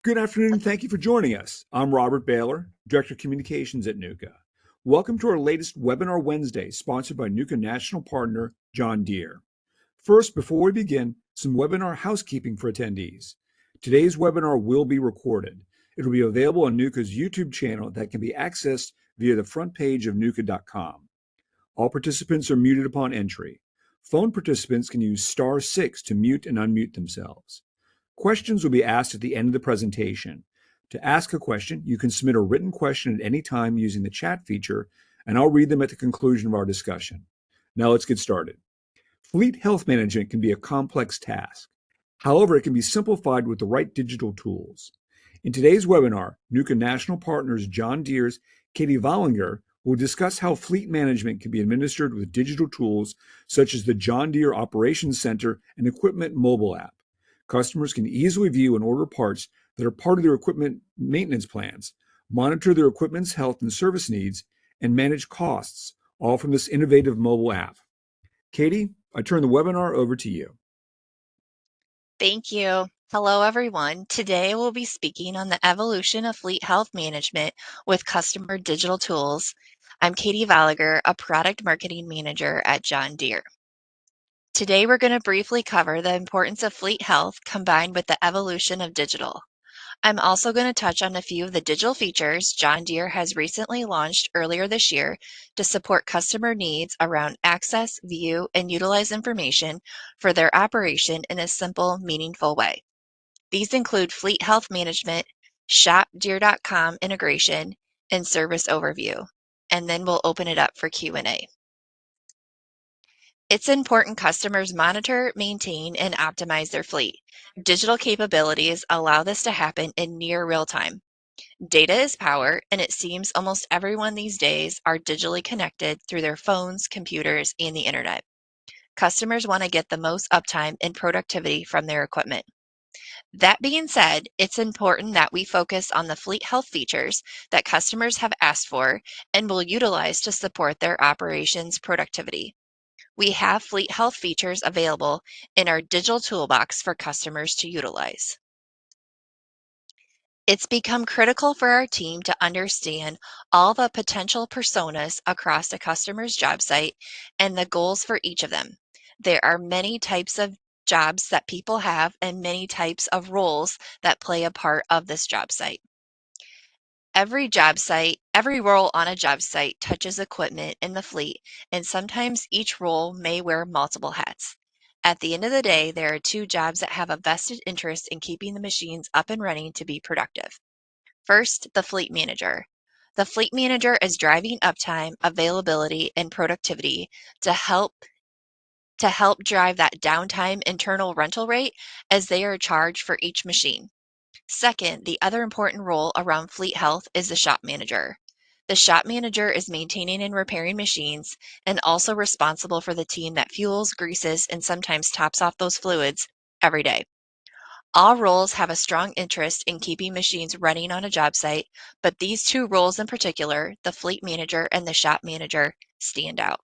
Good afternoon, and thank you for joining us. I'm Robert Baylor, Director of Communications at NUCA. Welcome to our latest Webinar Wednesday, sponsored by NUCA National Partner John Deere. First, before we begin, some webinar housekeeping for attendees. Today's webinar will be recorded. It will be available on NUCA's YouTube channel that can be accessed via the front page of nuca.com. All participants are muted upon entry. Phone participants can use *6 to mute and unmute themselves. Questions will be asked at the end of the presentation. To ask a question, you can submit a written question at any time using the chat feature, and I'll read them at the conclusion of our discussion. Now let's get started. Fleet health management can be a complex task. However, it can be simplified with the right digital tools. In today's webinar, NUCA National Partners John Deere's Katie Wallinger will discuss how fleet management can be administered with digital tools such as the John Deere Operations Center and Equipment mobile app. Customers can easily view and order parts that are part of their equipment maintenance plans, monitor their equipment's health and service needs, and manage costs, all from this innovative mobile app. Katie, I turn the webinar over to you. Thank you. Hello, everyone. Today we'll be speaking on the evolution of fleet health management with customer digital tools. I'm Katie Valliger, a product marketing manager at John Deere. Today we're going to briefly cover the importance of fleet health combined with the evolution of digital. I'm also going to touch on a few of the digital features John Deere has recently launched earlier this year to support customer needs around access, view, and utilize information for their operation in a simple, meaningful way. These include fleet health management, shopdeere.com integration, and service overview. And then we'll open it up for Q&A. It's important customers monitor, maintain, and optimize their fleet. Digital capabilities allow this to happen in near real time. Data is power, and it seems almost everyone these days are digitally connected through their phones, computers, and the internet. Customers want to get the most uptime and productivity from their equipment. That being said, it's important that we focus on the fleet health features that customers have asked for and will utilize to support their operations productivity. We have fleet health features available in our digital toolbox for customers to utilize. It's become critical for our team to understand all the potential personas across a customer's job site and the goals for each of them. There are many types of jobs that people have and many types of roles that play a part of this job site. Every role on a job site touches equipment in the fleet, and sometimes each role may wear multiple hats. At the end of the day, there are two jobs that have a vested interest in keeping the machines up and running to be productive. First, the fleet manager. The fleet manager is driving uptime, availability, and productivity to help drive that downtime internal rental rate as they are charged for each machine. Second, the other important role around fleet health is the shop manager. The shop manager is maintaining and repairing machines and also responsible for the team that fuels, greases, and sometimes tops off those fluids every day. All roles have a strong interest in keeping machines running on a job site, but these two roles in particular, the fleet manager and the shop manager, stand out.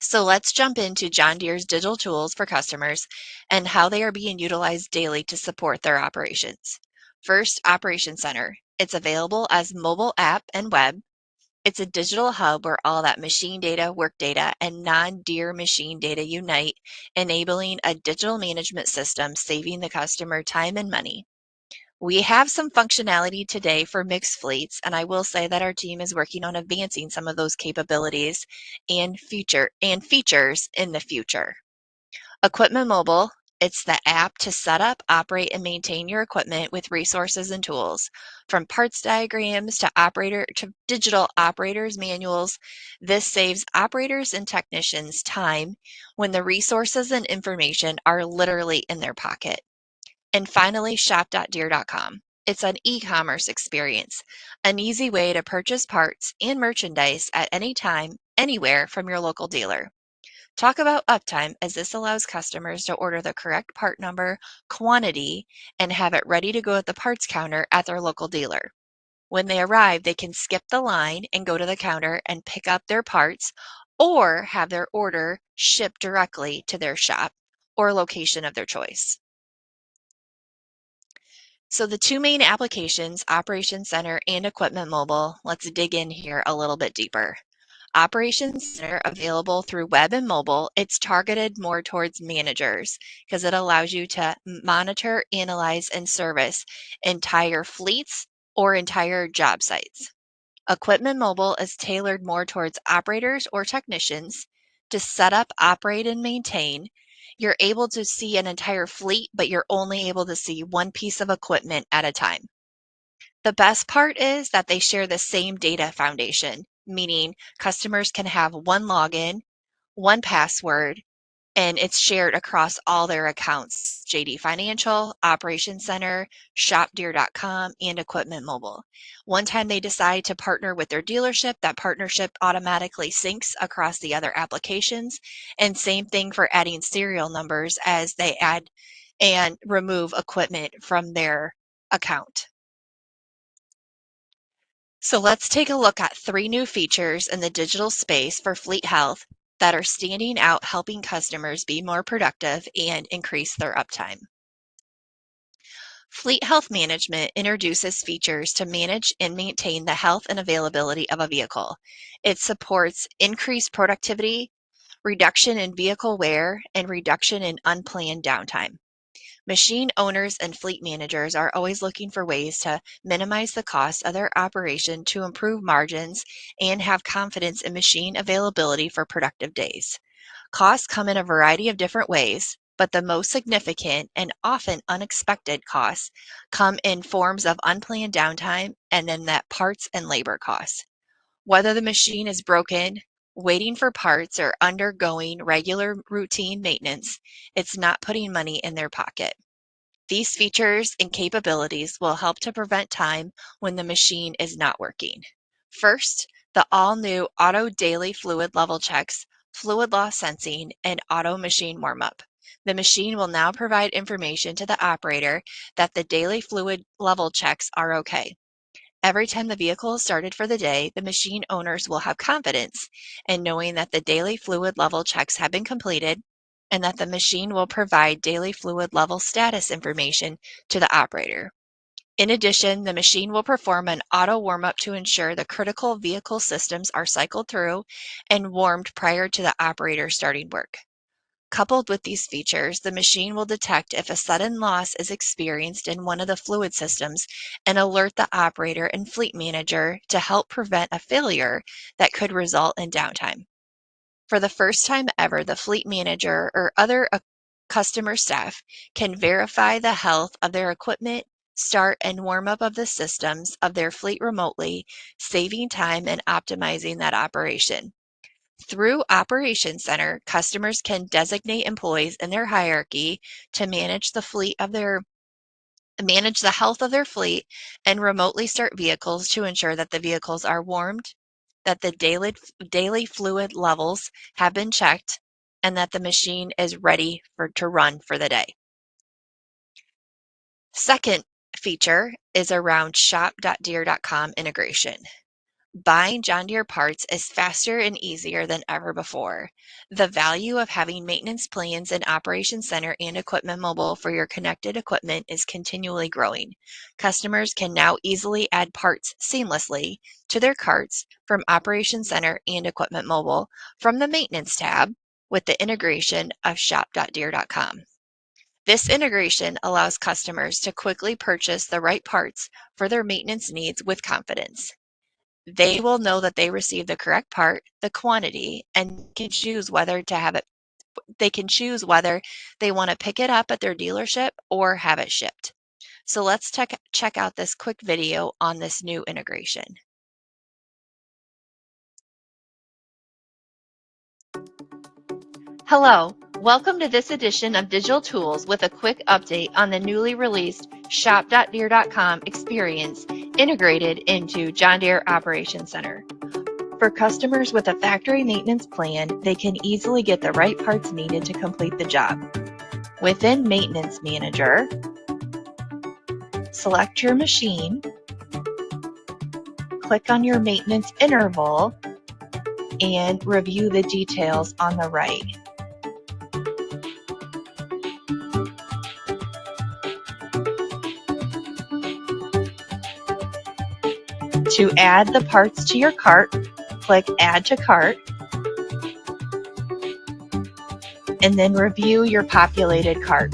So let's jump into John Deere's digital tools for customers and how they are being utilized daily to support their operations. First, Operations Center. It's available as mobile app and web. It's a digital hub where all that machine data, work data, and non-Deere machine data unite, enabling a digital management system, saving the customer time and money. We have some functionality today for mixed fleets, and I will say that our team is working on advancing some of those capabilities and features in the future. Equipment Mobile, it's the app to set up, operate, and maintain your equipment with resources and tools. From parts diagrams to digital operators manuals, this saves operators and technicians time when the resources and information are literally in their pocket. And finally, shop.deere.com. It's an e-commerce experience, an easy way to purchase parts and merchandise at any time, anywhere from your local dealer. Talk about uptime, as this allows customers to order the correct part number, quantity, and have it ready to go at the parts counter at their local dealer. When they arrive, they can skip the line and go to the counter and pick up their parts or have their order shipped directly to their shop or location of their choice. So the two main applications, Operations Center and Equipment Mobile, let's dig in here a little bit deeper. Operations Center, available through web and mobile, it's targeted more towards managers because it allows you to monitor, analyze, and service entire fleets or entire job sites. Equipment Mobile is tailored more towards operators or technicians to set up, operate, and maintain. You're able to see an entire fleet, but you're only able to see one piece of equipment at a time. The best part is that they share the same data foundation, meaning customers can have one login, one password, and it's shared across all their accounts: JD Financial, Operations Center, shopdeere.com, and Equipment Mobile. One time they decide to partner with their dealership, that partnership automatically syncs across the other applications. And same thing for adding serial numbers as they add and remove equipment from their account. So let's take a look at 3 new features in the digital space for fleet health that are standing out, helping customers be more productive and increase their uptime. Fleet Health Management introduces features to manage and maintain the health and availability of a vehicle. It supports increased productivity, reduction in vehicle wear, and reduction in unplanned downtime. Machine owners and fleet managers are always looking for ways to minimize the cost of their operation to improve margins and have confidence in machine availability for productive days. Costs come in a variety of different ways, but the most significant and often unexpected costs come in forms of unplanned downtime and then that parts and labor costs. Whether the machine is broken, waiting for parts, or undergoing regular routine maintenance, it's not putting money in their pocket. These features and capabilities will help to prevent time when the machine is not working. First, the all-new Auto Daily Fluid Level Checks, Fluid Loss Sensing, and Auto Machine Warm-Up. The machine will now provide information to the operator that the daily fluid level checks are okay. Every time the vehicle is started for the day, the machine owners will have confidence in knowing that the daily fluid level checks have been completed and that the machine will provide daily fluid level status information to the operator. In addition, the machine will perform an auto warm-up to ensure the critical vehicle systems are cycled through and warmed prior to the operator starting work. Coupled with these features, the machine will detect if a sudden loss is experienced in one of the fluid systems and alert the operator and fleet manager to help prevent a failure that could result in downtime. For the first time ever, the fleet manager or other customer staff can verify the health of their equipment, start and warm up of the systems of their fleet remotely, saving time and optimizing that operation. Through Operations Center, customers can designate employees in their hierarchy to manage the health of their fleet and remotely start vehicles to ensure that the vehicles are warmed, that the daily fluid levels have been checked, and that the machine is ready to run for the day. Second feature is around shop.deere.com integration. Buying John Deere parts is faster and easier than ever before. The value of having maintenance plans in Operations Center and Equipment Mobile for your connected equipment is continually growing. Customers can now easily add parts seamlessly to their carts from Operations Center and Equipment Mobile from the Maintenance tab with the integration of shop.deere.com. This integration allows customers to quickly purchase the right parts for their maintenance needs with confidence. They will know that they received the correct part, the quantity, and can choose whether to have it. They can choose whether they want to pick it up at their dealership or have it shipped. So let's check out this quick video on this new integration. Hello, welcome to this edition of Digital Tools with a quick update on the newly released shop.deere.com experience integrated into John Deere Operations Center. For customers with a factory maintenance plan, they can easily get the right parts needed to complete the job. Within Maintenance Manager, select your machine, click on your maintenance interval, and review the details on the right. To add the parts to your cart, click Add to Cart, and then review your populated cart.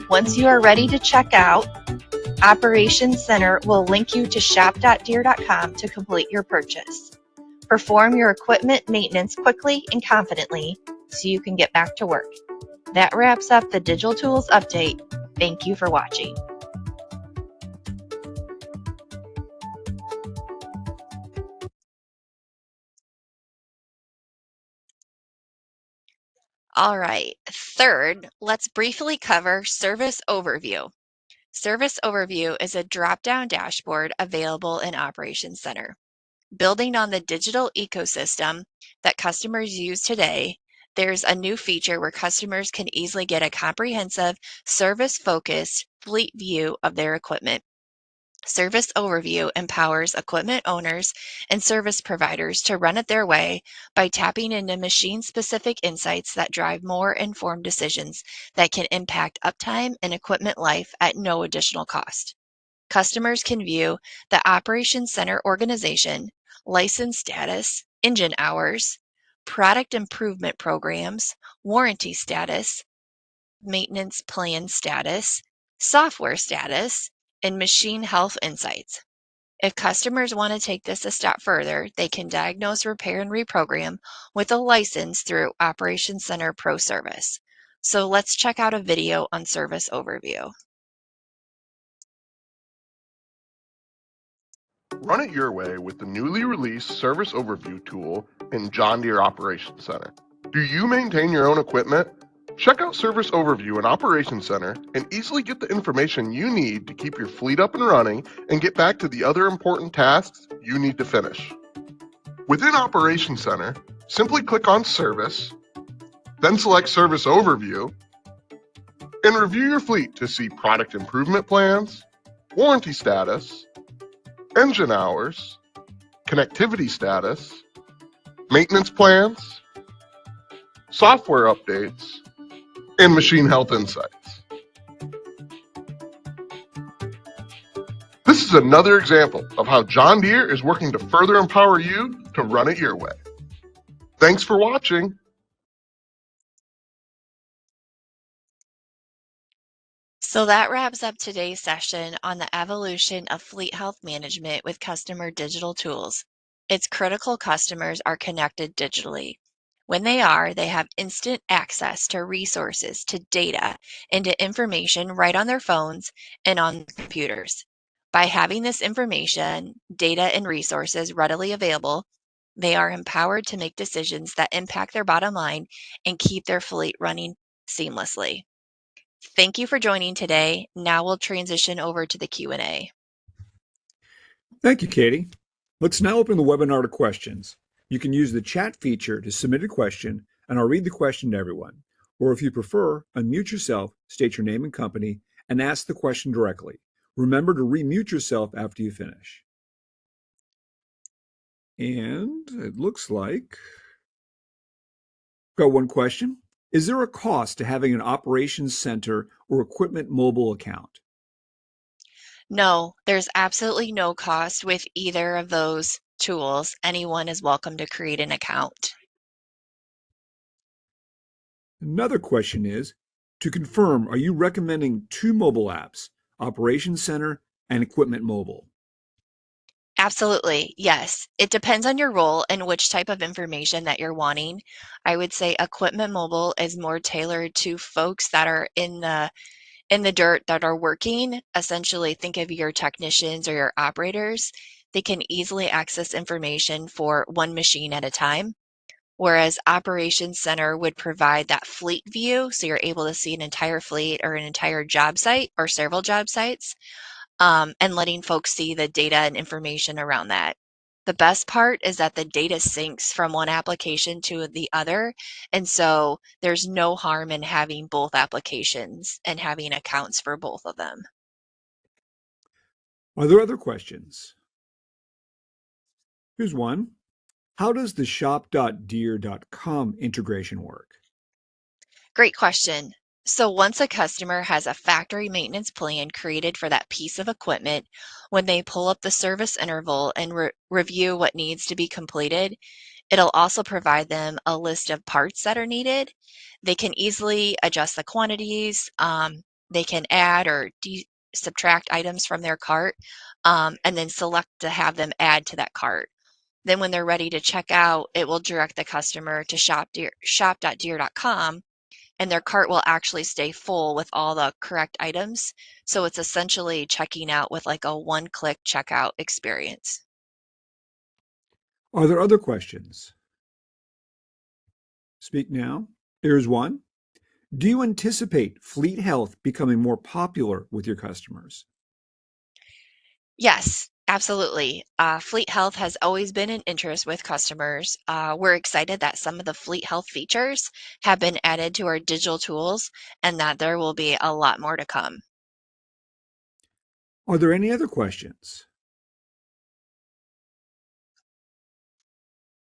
Once you are ready to check out, Operations Center will link you to shop.deere.com to complete your purchase. Perform your equipment maintenance quickly and confidently so you can get back to work. That wraps up the Digital Tools update. Thank you for watching. All right, third, let's briefly cover Service Overview. Service Overview is a drop-down dashboard available in Operations Center. Building on the digital ecosystem that customers use today, there's a new feature where customers can easily get a comprehensive, service-focused fleet view of their equipment. Service Overview empowers equipment owners and service providers to run it their way by tapping into machine-specific insights that drive more informed decisions that can impact uptime and equipment life at no additional cost. Customers can view the Operations Center organization, license status, engine hours, product improvement programs, warranty status, maintenance plan status, software status, and machine health insights. If customers want to take this a step further, they can diagnose, repair, and reprogram with a license through Operations Center Pro Service. So let's check out a video on Service Overview. Run it your way with the newly released Service Overview tool in John Deere Operations Center. Do you maintain your own equipment? Check out Service Overview in Operations Center and easily get the information you need to keep your fleet up and running and get back to the other important tasks you need to finish. Within Operations Center, simply click on Service, then select Service Overview, and review your fleet to see product improvement plans, warranty status, engine hours, connectivity status, maintenance plans, software updates, and machine health insights. This is another example of how John Deere is working to further empower you to run it your way. Thanks for watching. So that wraps up today's session on the evolution of fleet health management with customer digital tools. It's critical customers are connected digitally. When they are, they have instant access to resources, to data, and to information right on their phones and on computers. By having this information, data, and resources readily available, they are empowered to make decisions that impact their bottom line and keep their fleet running seamlessly. Thank you for joining today. Now we'll transition over to the Q&A. Thank you, Katie. Let's now open the webinar to questions. You can use the chat feature to submit a question, and I'll read the question to everyone. Or if you prefer, unmute yourself, state your name and company, and ask the question directly. Remember to remute yourself after you finish. And it looks like got one question. Is there a cost to having an operations center or equipment mobile account? No, there's absolutely no cost with either of those tools. Anyone is welcome to create an account. Another question is, to confirm, are you recommending two mobile apps, Operations Center and Equipment Mobile? Absolutely, yes. It depends on your role and which type of information that you're wanting. I would say Equipment Mobile is more tailored to folks that are in the dirt that are working. Essentially, think of your technicians or your operators. They can easily access information for one machine at a time, whereas Operations Center would provide that fleet view, so you're able to see an entire fleet or an entire job site or several job sites, and letting folks see the data and information around that. The best part is that the data syncs from one application to the other, and so there's no harm in having both applications and having accounts for both of them. Are there other questions? Here's one. How does the shop.deere.com integration work? Great question. So once a customer has a factory maintenance plan created for that piece of equipment, when they pull up the service interval and review what needs to be completed, it'll also provide them a list of parts that are needed. They can easily adjust the quantities. They can add or subtract items from their cart, and then select to have them add to that cart. Then when they're ready to check out, it will direct the customer to shop.deere.com, and their cart will actually stay full with all the correct items. So it's essentially checking out with like a one-click checkout experience. Are there other questions? Speak now. Here's one. Do you anticipate fleet health becoming more popular with your customers? Yes, absolutely. Fleet health has always been an interest with customers. We're excited that some of the fleet health features have been added to our digital tools and that there will be a lot more to come. Are there any other questions?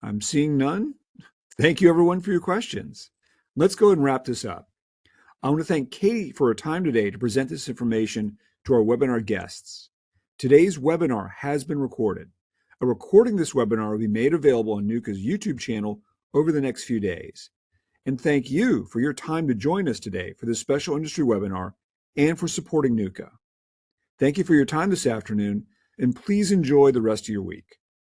I'm seeing none. Thank you, everyone, for your questions. Let's go and wrap this up. I want to thank Katie for her time today to present this information to our webinar guests. Today's webinar has been recorded. A recording of this webinar will be made available on Nuka's YouTube channel over the next few days. And thank you for your time to join us today for this special industry webinar and for supporting Nuka. Thank you for your time this afternoon, and please enjoy the rest of your week.